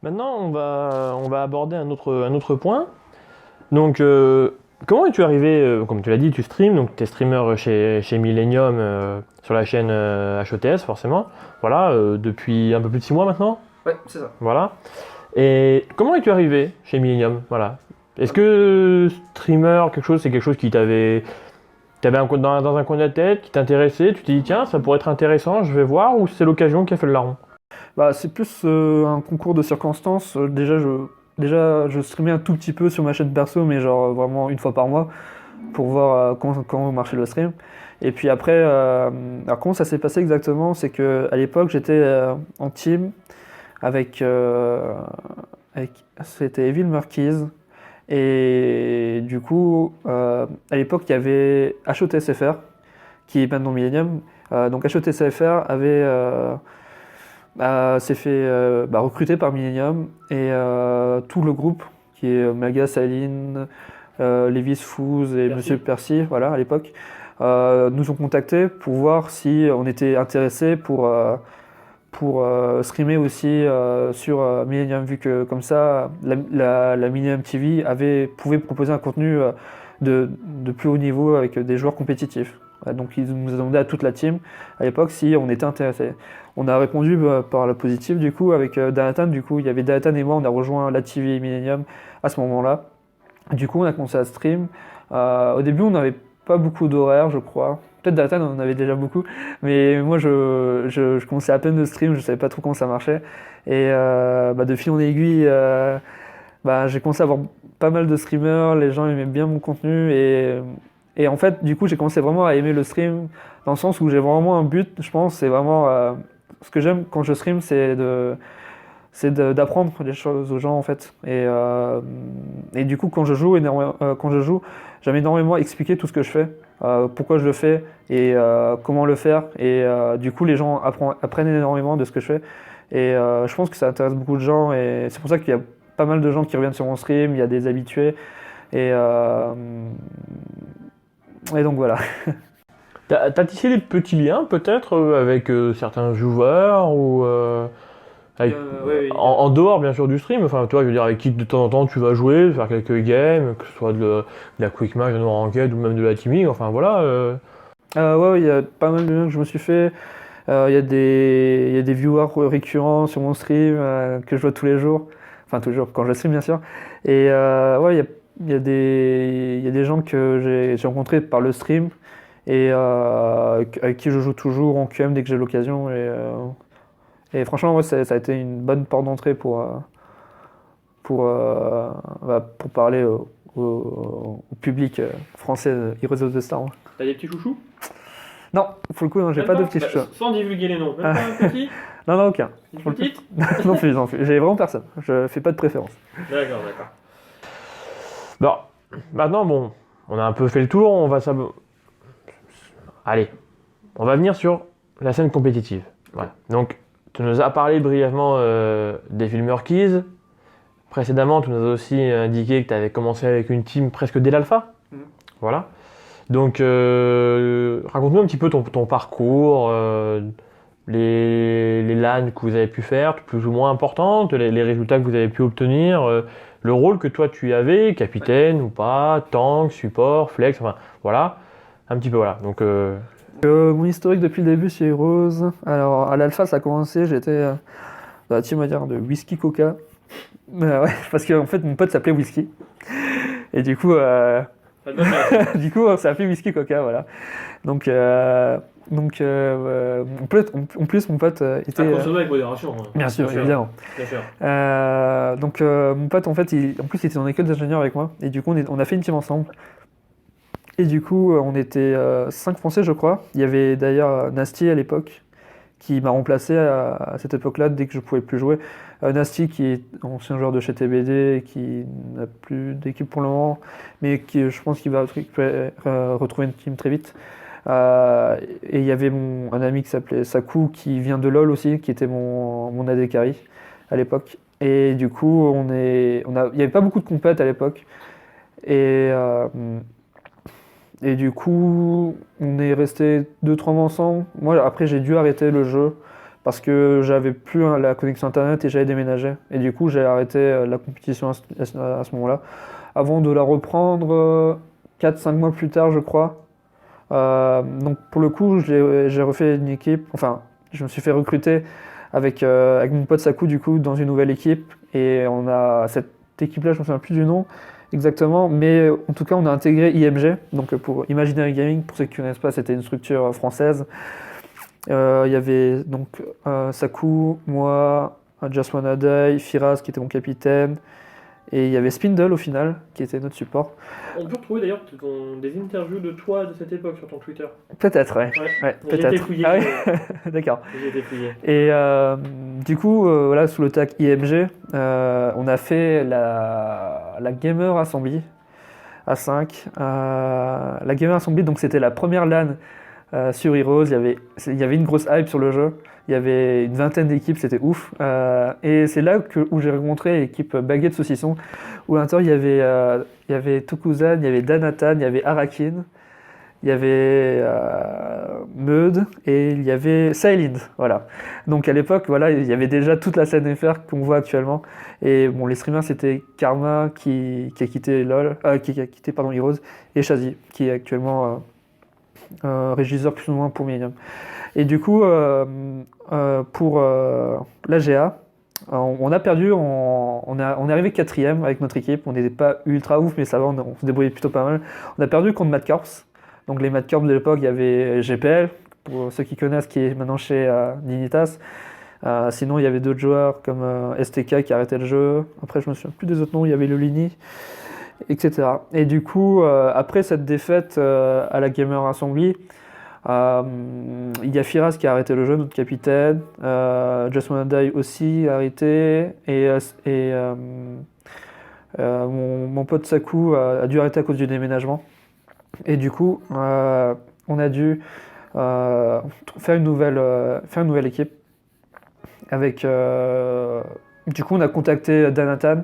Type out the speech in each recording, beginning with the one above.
Maintenant, on va aborder un autre point. Donc, comment es-tu arrivé, comme tu l'as dit, tu streams, donc tu es streamer chez Millennium sur la chaîne HETS, forcément. Voilà, depuis un peu plus de 6 mois maintenant. Ouais, c'est ça. Voilà. Et comment es-tu arrivé chez Millennium? Voilà. Est-ce que streamer, c'est quelque chose qui t'avais dans un coin de la tête, qui t'intéressait, tu t'es dit tiens, ça pourrait être intéressant, je vais voir, ou c'est l'occasion qui a fait le larron? Bah, c'est plus un concours de circonstances. Déjà, je streamais un tout petit peu sur ma chaîne perso, mais genre vraiment une fois par mois, pour voir comment marchait le stream. Et puis après, alors comment ça s'est passé exactement? C'est que à l'époque, j'étais en team avec, c'était Evil Marquise. Et du coup, à l'époque, il y avait HOTSFR, qui est maintenant Millennium. Donc HOTSFR s'est fait recruter par Millennium et tout le groupe, qui est Maga, Saline, Lévis Fouz et Percy. Monsieur Percy, voilà, à l'époque, nous ont contactés pour voir si on était intéressés pour streamer aussi sur Millennium, vu que comme ça, la Millennium TV pouvait proposer un contenu de plus haut niveau avec des joueurs compétitifs. Donc ils nous ont demandé à toute la team à l'époque si on était intéressé. On a répondu par le positif du coup avec Danatan. Du coup il y avait Danatan et moi, on a rejoint la TV Millennium à ce moment-là. Du coup on a commencé à stream. Au début on n'avait pas beaucoup d'horaires, je crois. Peut-être Danatan on en avait déjà beaucoup, mais moi je commençais à peine de stream, je savais pas trop comment ça marchait. Et de fil en aiguille, j'ai commencé à avoir pas mal de streamers, les gens aimaient bien mon contenu et en fait, du coup, j'ai commencé vraiment à aimer le stream dans le sens où j'ai vraiment un but, je pense, c'est vraiment ce que j'aime quand je stream, d'apprendre des choses aux gens en fait. Et du coup, quand je joue, j'aime énormément expliquer tout ce que je fais, pourquoi je le fais et comment le faire. Et du coup, les gens apprennent énormément de ce que je fais. Et je pense que ça intéresse beaucoup de gens et c'est pour ça qu'il y a pas mal de gens qui reviennent sur mon stream, il y a des habitués. Et, euh, et donc voilà. T'as tissé des petits liens peut-être avec certains joueurs ou Ouais, en dehors bien sûr du stream, enfin toi je veux dire avec qui de temps en temps tu vas jouer, faire quelques games, que ce soit de la quick match, de no ranked ou même de la teaming, enfin voilà. ouais, il y a pas mal de liens que je me suis fait. Il y a des viewers récurrents sur mon stream que je vois tous les jours. Enfin, toujours, quand je stream, bien sûr. Et ouais, il y a des gens que j'ai rencontrés par le stream et avec qui je joue toujours en QM dès que j'ai l'occasion. Et franchement, ouais, ça a été une bonne porte d'entrée pour parler au public français de Heroes of the Storm. T'as des petits chouchous? Non, pour le coup, non, j'ai Même pas de petits chats. Sans divulguer les noms, même pas un petit? Non, non, aucun. Une Pour le coup. petite? Non plus, non plus. J'ai vraiment personne. Je fais pas de préférence. D'accord, d'accord. Bon, maintenant bon, on a un peu fait le tour, allez, on va venir sur la scène compétitive. Voilà. Donc, tu nous as parlé brièvement des filmeurs Keys. Précédemment, tu nous as aussi indiqué que tu avais commencé avec une team presque dès l'alpha. Mhm. Voilà. Donc, raconte-nous un petit peu ton parcours, les LAN que vous avez pu faire, plus ou moins importantes, les résultats que vous avez pu obtenir, le rôle que toi tu y avais, capitaine ou pas, tank, support, flex, enfin voilà, un petit peu voilà. Donc, Mon historique depuis le début chez Heroes. Alors, à l'alpha, ça a commencé. J'étais dans la team, on va dire, de Whisky Coca. Ouais, parce qu'en fait, mon pote s'appelait Whisky. Et du coup, du coup, on s'appelait Whisky Coca, voilà. Donc, en plus, mon pote était. avec modération. Bien sûr, évidemment. Bien sûr. Mon pote, en fait, en plus, il était en école d'ingénieur avec moi. Et du coup, on a fait une team ensemble. Et du coup, on était 5 Français, je crois. Il y avait d'ailleurs Nasty à l'époque, qui m'a remplacé à cette époque-là, dès que je pouvais plus jouer. Nasty, qui est ancien joueur de chez TBD, qui n'a plus d'équipe pour le moment, mais qui, je pense qu'il va retrouver une team très vite. Et il y avait un ami qui s'appelait Saku, qui vient de LoL aussi, qui était mon AD carry à l'époque. Et du coup, il n'y avait pas beaucoup de compètes à l'époque. Et, euh, et du coup, on est resté 2-3 mois ensemble. Moi, après, j'ai dû arrêter le jeu parce que j'avais plus la connexion internet et j'avais déménagé. Et du coup, j'ai arrêté la compétition à ce moment-là, avant de la reprendre 4-5 mois plus tard, je crois. Donc pour le coup, j'ai refait une équipe, enfin, je me suis fait recruter avec mon pote Sakou, du coup, dans une nouvelle équipe. Et on a cette équipe-là, je me souviens plus du nom exactement, mais en tout cas, on a intégré IMG, donc pour Imaginary Gaming, pour ceux qui ne connaissent pas, c'était une structure française. Il y avait donc Saku, moi, Just Wanna Die, Firas qui était mon capitaine, et il y avait Spindle au final qui était notre support. On peut retrouver d'ailleurs des interviews de toi de cette époque sur ton Twitter. Peut-être, ouais. Ouais, J'ai été peut-être. fouillé. Ah ouais. D'accord. J'ai été fouillé. Et du coup, voilà, sous le tag IMG, on a fait la Gamer Assembly à 5. La Gamer Assembly, donc c'était la première LAN sur Heroes. Il y avait une grosse hype sur le jeu. Il y avait une vingtaine d'équipes, c'était ouf. Et c'est là où j'ai rencontré l'équipe Baguette Saucisson, où à l'intérieur il y avait Tokuzan, il y avait Danatan, il y avait Arakin, il y avait Meud et il y avait Sailind. Voilà. Donc à l'époque, voilà, il y avait déjà toute la scène FR qu'on voit actuellement. Et bon, les streamers, c'était Karma qui a quitté LoL, qui a quitté pardon, Heroes, et Shazi qui est actuellement régisseur plus ou moins pour Millennium. Et du coup, pour l'AGA, on a perdu, on est arrivé 4ème avec notre équipe. On n'était pas ultra ouf, mais ça va, on se débrouillait plutôt pas mal. On a perdu contre Mad Corps. Donc les Mad Corps de l'époque, il y avait GPL, pour ceux qui connaissent, qui est maintenant chez Dignitas. Sinon, il y avait d'autres joueurs comme STK qui arrêtait le jeu. Après, je me souviens plus des autres noms, il y avait Lolini, etc. Et du coup, après cette défaite à la Gamer Assembly, il y a Firas qui a arrêté le jeu, notre capitaine. Just Wanna Die aussi a arrêté. Et mon pote Saku a dû arrêter à cause du déménagement. Et du coup, on a dû faire une nouvelle équipe. Avec, du coup, on a contacté Danatan,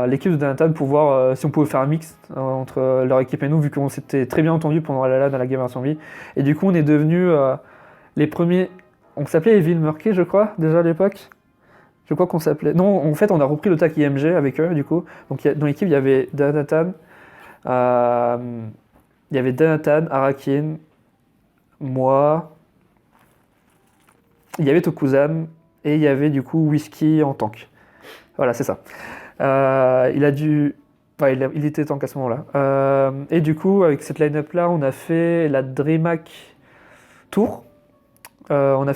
l'équipe de Danatan, pour voir si on pouvait faire un mix entre leur équipe et nous, vu qu'on s'était très bien entendu pendant la LAN à la Game Assembly. Et du coup, on est devenus les premiers. On s'appelait Evil Murky, je crois, déjà à l'époque. Je crois qu'on s'appelait. Non, en fait, on a repris le tag IMG avec eux, du coup. Donc, dans l'équipe, il y avait Danatan, Arakin, moi. Il y avait Tokuzan et il y avait du coup Whisky en tank. Voilà, c'est ça. Il était tank à ce moment-là. Et du coup, avec cette line-up-là, on a fait la DreamHack Tour. Où on a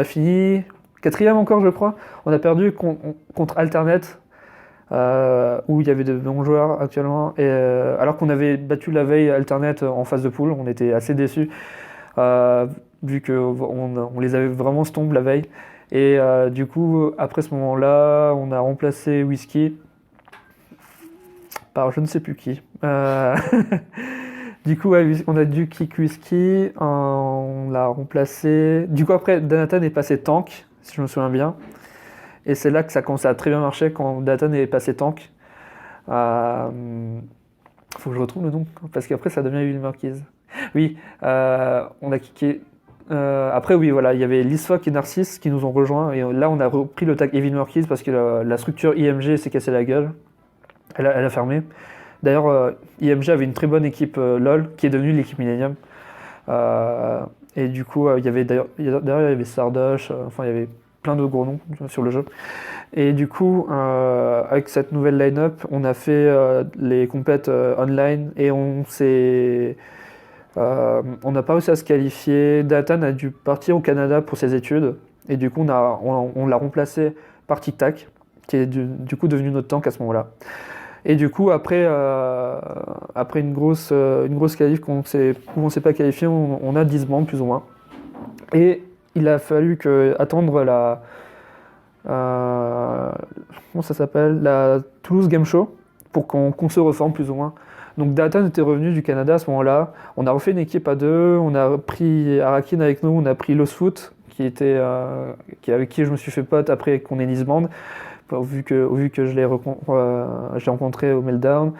fini 4ème encore, je crois. On a perdu contre Alternate, où il y avait de bons joueurs actuellement. Et, alors qu'on avait battu la veille Alternate en phase de poule, on était assez déçus. Vu qu'on les avait vraiment stomp la veille. Et du coup, après ce moment-là, on a remplacé Whisky par je ne sais plus qui. Du coup, on a dû kick Whisky, on l'a remplacé. Du coup, après, Danatan est passé tank, si je me souviens bien. Et c'est là que ça commençait à très bien marcher, quand Danatan est passé tank. Faut que je retrouve le nom, parce qu'après, ça devient Evil Murkies. Oui, on a kické. Après, oui, voilà, il y avait Lisfok et Narcisse qui nous ont rejoints. Et là, on a repris le tag Evil Murkies parce que la structure IMG s'est cassée la gueule. Elle a fermé. D'ailleurs, IMG avait une très bonne équipe LoL qui est devenue l'équipe Millennium. Et du coup, il y avait d'ailleurs il y avait Sardoche, enfin, il y avait plein de gros noms sur le jeu. Et du coup, avec cette nouvelle line-up, on a fait les compètes online et on n'a pas réussi à se qualifier. Datan a dû partir au Canada pour ses études. Et du coup, on l'a remplacé par Tic Tac, qui est du coup devenu notre tank à ce moment-là. Et du coup, après une grosse qualif où on ne s'est pas qualifié, on a disband plus ou moins. Et il a fallu attendre comment ça s'appelle, la Toulouse Game Show pour qu'on se reforme plus ou moins. Donc Datan était revenu du Canada à ce moment-là. On a refait une équipe à deux. On a pris Arakin avec nous. On a pris Losfoot avec qui je me suis fait pote après qu'on ait disband, vu que je l'ai rencontré au Meltdown.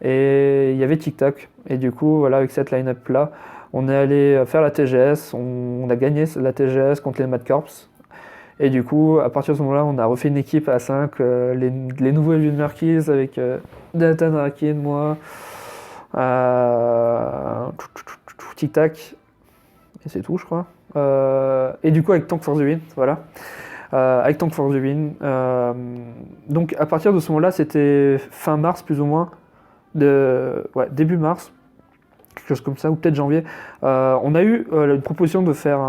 Et il y avait Tic Tac. Et du coup, voilà, avec cette line-up là, On est allé faire la TGS, on a gagné la TGS contre les Mad Corps. Et du coup, à partir de ce moment-là, on a refait une équipe à 5, les nouveaux Evil Marquis avec Nathan Rakin, moi, Tic Tac, et c'est tout, je crois. Et du coup, avec Tank for the Win, voilà. Avec Tank for the Win. Donc, à partir de ce moment-là, c'était fin mars, plus ou moins, début mars, quelque chose comme ça, ou peut-être janvier. On a eu une proposition de faire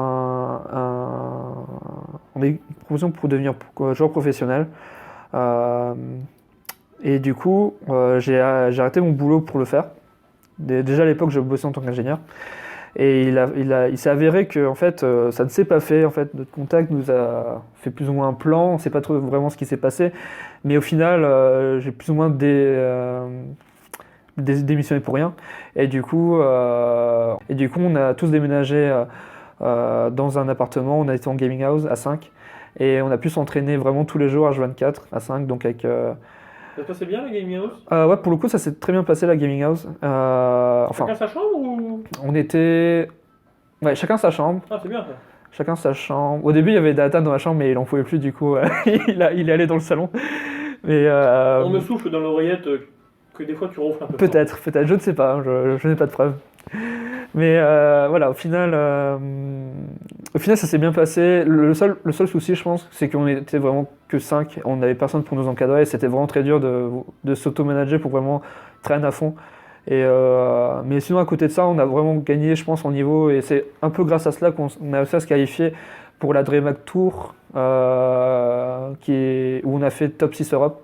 on a eu une proposition pour devenir joueur professionnel. Et du coup, j'ai arrêté mon boulot pour le faire. Déjà à l'époque, je bossais en tant qu'ingénieur. Et il s'est avéré que en fait, ça ne s'est pas fait. En fait, notre contact nous a fait plus ou moins un plan. On ne sait pas trop vraiment ce qui s'est passé. Mais au final, j'ai plus ou moins démissionné pour rien. Et du coup, on a tous déménagé dans un appartement. On a été en gaming house à 5. Et on a pu s'entraîner vraiment tous les jours H24 à 5. Donc avec... Ça se passait bien la gaming house? Ouais, pour le coup, ça s'est très bien passé la gaming house. Chacun sa chambre ou? On était... Ouais, chacun sa chambre. Ah, c'est bien ça. Chacun sa chambre. Au début, il y avait Data dans la chambre, mais il en pouvait plus, du coup, il est allé dans le salon. Mais, On me souffle dans l'oreillette que des fois tu ronfles un peu. peut-être, je ne sais pas, je n'ai pas de preuves. Mais voilà, au final, ça s'est bien passé. Le seul souci, je pense, c'est qu'on était vraiment que 5. On n'avait personne pour nous encadrer. C'était vraiment très dur de s'auto-manager pour vraiment traîner à fond. Mais sinon, à côté de ça, on a vraiment gagné, je pense, en niveau. Et c'est un peu grâce à cela qu'on a réussi à se qualifier pour la DreamHack Tour, où on a fait top 6 Europe.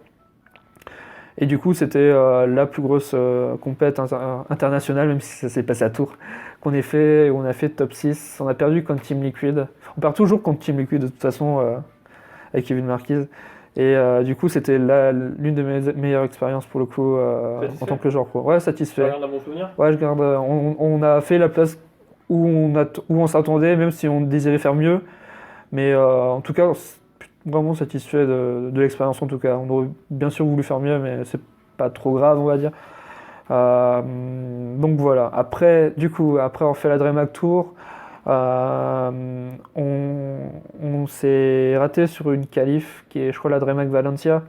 Et du coup, c'était la plus grosse compète internationale, même si ça s'est passé à Tours, qu'on ait fait. On a fait top 6. On a perdu contre Team Liquid. On perd toujours contre Team Liquid, de toute façon, avec Kevin Marquis. Et du coup, c'était l'une de mes meilleures expériences pour le coup en tant que joueur pro. Ouais, satisfait. Tu gardes un bon souvenir? Ouais, je garde. On a fait la place où on s'attendait, même si on désirait faire mieux. Mais en tout cas, vraiment satisfait de l'expérience en tout cas. On aurait bien sûr voulu faire mieux, mais c'est pas trop grave, on va dire. Donc voilà. Après on fait la DreamHack Tour. On s'est raté sur une qualif qui est, je crois, la DreamHack Valencia.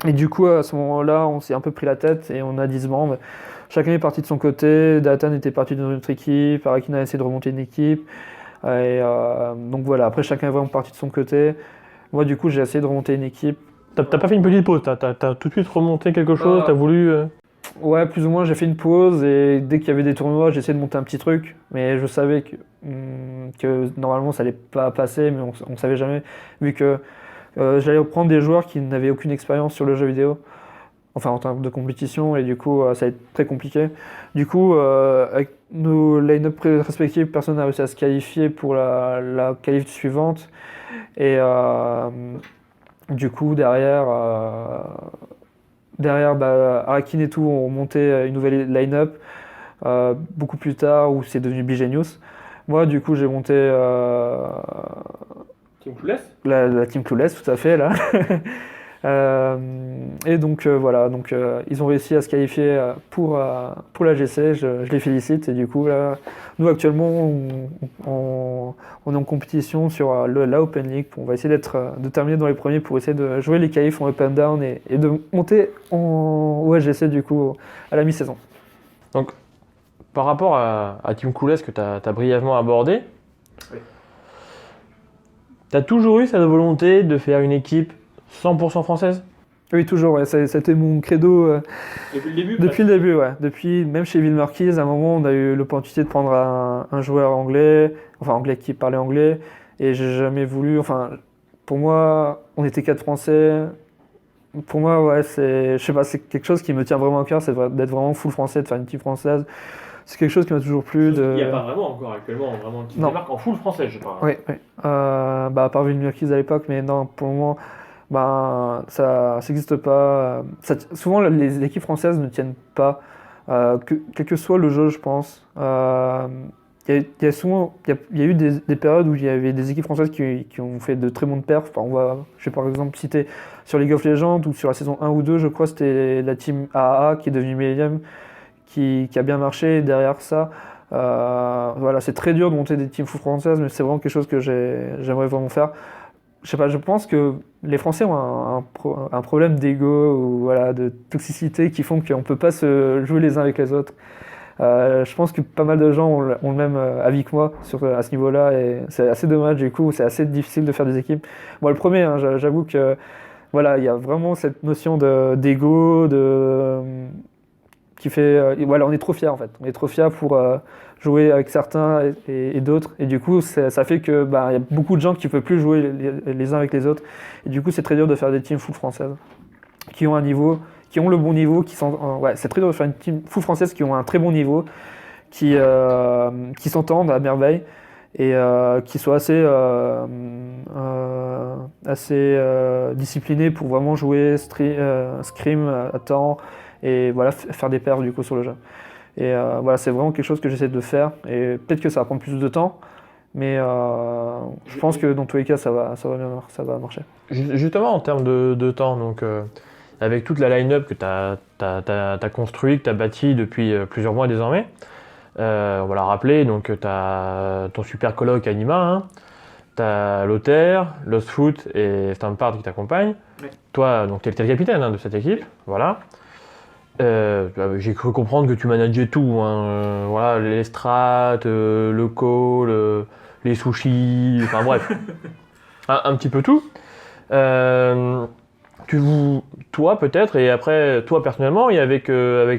Et du coup, à ce moment-là, on s'est un peu pris la tête et on a 10 membres. Chacun est parti de son côté. Datan était parti de notre équipe. Arakin a essayé de remonter une équipe. Donc voilà, après chacun est vraiment parti de son côté. Moi, du coup, j'ai essayé de remonter une équipe. T'as pas fait une petite pause, t'as tout de suite remonté quelque chose, t'as voulu... Ouais, plus ou moins, j'ai fait une pause et dès qu'il y avait des tournois, j'ai essayé de monter un petit truc. Mais je savais que normalement, ça allait pas passer, mais on savait jamais. Vu que j'allais reprendre des joueurs qui n'avaient aucune expérience sur le jeu vidéo. Enfin, en termes de compétition, et du coup, ça allait être très compliqué. Du coup, avec nos line-up respectifs, personne n'a réussi à se qualifier pour la qualif suivante. Et du coup, derrière Arakin et tout ont monté une nouvelle line-up beaucoup plus tard où c'est devenu Bigenius. Moi, du coup, j'ai monté Team Clueless? la Team Clueless, tout à fait, là. Et donc voilà, ils ont réussi à se qualifier pour la GC, je les félicite. Et du coup, là, nous actuellement, on est en compétition sur la Open League. On va essayer de terminer dans les premiers pour essayer de jouer les qualifs en up and down et de monter au SGC du coup à la mi-saison. Donc, par rapport à Team Clueless que tu as brièvement abordé, oui. Tu as toujours eu cette volonté de faire une équipe 100% française? Oui, toujours, ouais. C'était mon credo depuis le début. Depuis le début, ouais. Depuis, même chez Evil Marquis, à un moment, on a eu l'opportunité de prendre un joueur anglais qui parlait anglais, et j'ai jamais voulu. Enfin, pour moi, on était 4 Français. Pour moi, ouais, je sais pas, c'est quelque chose qui me tient vraiment à cœur, c'est d'être vraiment full français, de faire une team française. C'est quelque chose qui m'a toujours plu. Il n'y a pas vraiment encore actuellement vraiment qui démarque en full français, je parle. Oui, oui. À part Evil Marquis à l'époque, mais non, pour le moment. Ça n'existe pas. Souvent, les équipes françaises ne tiennent pas, quel que soit le jeu, je pense. Il y a eu des périodes où il y avait des équipes françaises qui ont fait de très bonnes perfs. Enfin, je vais par exemple citer sur League of Legends, ou sur la saison 1 ou 2, je crois, c'était la team AAA qui est devenue Millennium, qui a bien marché. Et derrière ça, Voilà, c'est très dur de monter des teams foot françaises, mais c'est vraiment quelque chose que j'aimerais vraiment faire. Je sais pas, je pense que les Français ont un problème d'ego ou voilà, de toxicité qui font qu'on peut pas se jouer les uns avec les autres. Je pense que pas mal de gens ont le même avis que moi à ce niveau-là et c'est assez dommage du coup, c'est assez difficile de faire des équipes. Moi le premier, hein, j'avoue que voilà, il y a vraiment cette notion d'ego, qui fait, voilà, on est trop fiers en fait, on est trop fiers pour jouer avec certains et d'autres et du coup ça fait que bah, y a beaucoup de gens qui ne peuvent plus jouer les uns avec les autres et du coup c'est très dur de faire des teams foot françaises qui ont un niveau, qui ont le bon niveau, qui sont, ouais, c'est très dur de faire une team foot française qui ont un très bon niveau, qui s'entendent à merveille et qui soient assez disciplinés pour vraiment jouer scrim à temps et voilà, faire des perfs du coup sur le jeu. Et voilà, c'est vraiment quelque chose que j'essaie de faire et peut-être que ça va prendre plus de temps, mais je pense que dans tous les cas ça va marcher. Justement en termes de temps, donc avec toute la line-up que tu as construit, que tu as bâti depuis plusieurs mois désormais, on va la rappeler, donc tu as ton super coloc Anima, hein, tu as Lothaire, Lost Foot et Stampard qui t'accompagnent. Oui. Toi, donc tu es le capitaine hein, de cette équipe, voilà. J'ai cru comprendre que tu manageais tout, hein, voilà, les strats, le call, les sushis, enfin bref, un petit peu tout. Toi peut-être, et après toi personnellement, et avec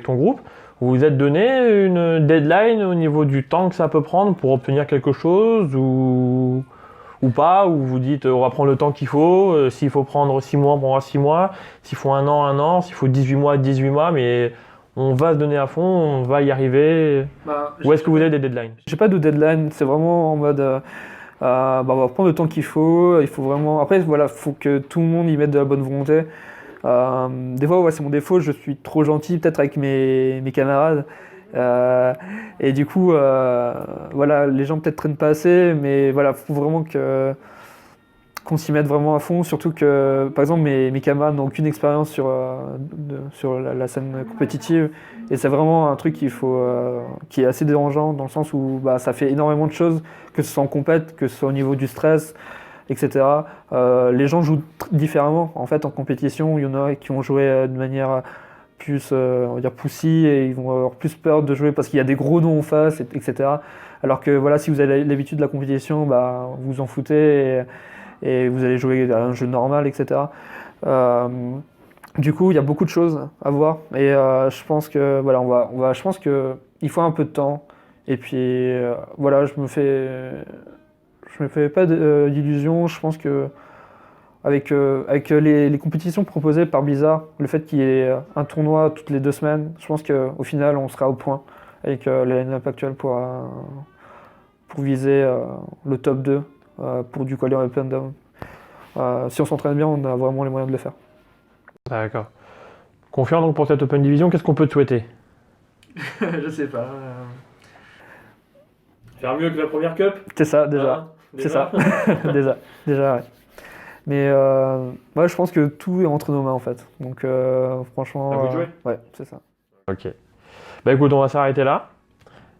ton groupe, vous vous êtes donné une deadline au niveau du temps que ça peut prendre pour obtenir quelque chose ou pas, ou vous dites on va prendre le temps qu'il faut, s'il faut prendre 6 mois, on prendra 6 mois, s'il faut 1 an, s'il faut 18 mois, mais on va se donner à fond, on va y arriver. Où est-ce que vous avez des deadlines? J'ai pas de deadline, c'est vraiment en mode on va prendre le temps qu'il faut, il faut vraiment... Après voilà, faut que tout le monde y mette de la bonne volonté. Des fois ouais, c'est mon défaut, je suis trop gentil peut-être avec mes camarades. Et du coup, voilà, les gens peut-être traînent pas assez, mais voilà, faut vraiment qu'on s'y mette vraiment à fond. Surtout que, par exemple, mes camarades n'ont aucune expérience sur la scène compétitive, et c'est vraiment un truc qui est assez dérangeant dans le sens où bah, ça fait énormément de choses, que ce soit en compète, que ce soit au niveau du stress, etc. Les gens jouent différemment en fait en compétition. Il y en a qui vont jouer de manière plus on va dire pussy et ils vont avoir plus peur de jouer parce qu'il y a des gros noms en face, etc. Alors que voilà, si vous avez l'habitude de la compétition, bah, vous en foutez et vous allez jouer à un jeu normal, etc. Du coup, il y a beaucoup de choses à voir et je pense que voilà, je pense que il faut un peu de temps et puis voilà, je me fais pas d'illusions. Je pense que avec les compétitions proposées par Blizzard, le fait qu'il y ait un tournoi toutes les 2 semaines, je pense qu'au final, on sera au point avec la line-up actuelle pour viser le top 2 pour du Qualifier Open Down. Si on s'entraîne bien, on a vraiment les moyens de le faire. D'accord. Confiant donc pour cette Open Division, qu'est-ce qu'on peut te souhaiter? Je sais pas. Faire mieux que la première Cup? C'est ça, déjà. C'est ça. déjà, ouais. Mais ouais, je pense que tout est entre nos mains en fait. Donc franchement. À vous de jouer. Ouais, c'est ça. Ok. Bah écoute, on va s'arrêter là.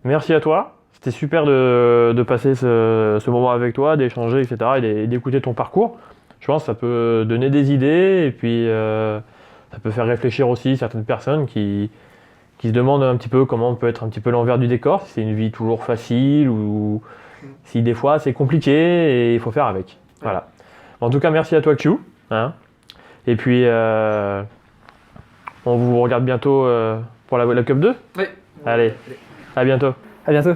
Merci à toi. C'était super de passer ce moment avec toi, d'échanger, etc. et d'écouter ton parcours. Je pense que ça peut donner des idées et puis ça peut faire réfléchir aussi certaines personnes qui se demandent un petit peu comment peut être un petit peu l'envers du décor, si c'est une vie toujours facile ou si des fois c'est compliqué et il faut faire avec. Voilà. En tout cas, merci à toi Q. Hein. Et puis, on vous regarde bientôt pour la Cup 2. Oui. Allez, à bientôt. À bientôt.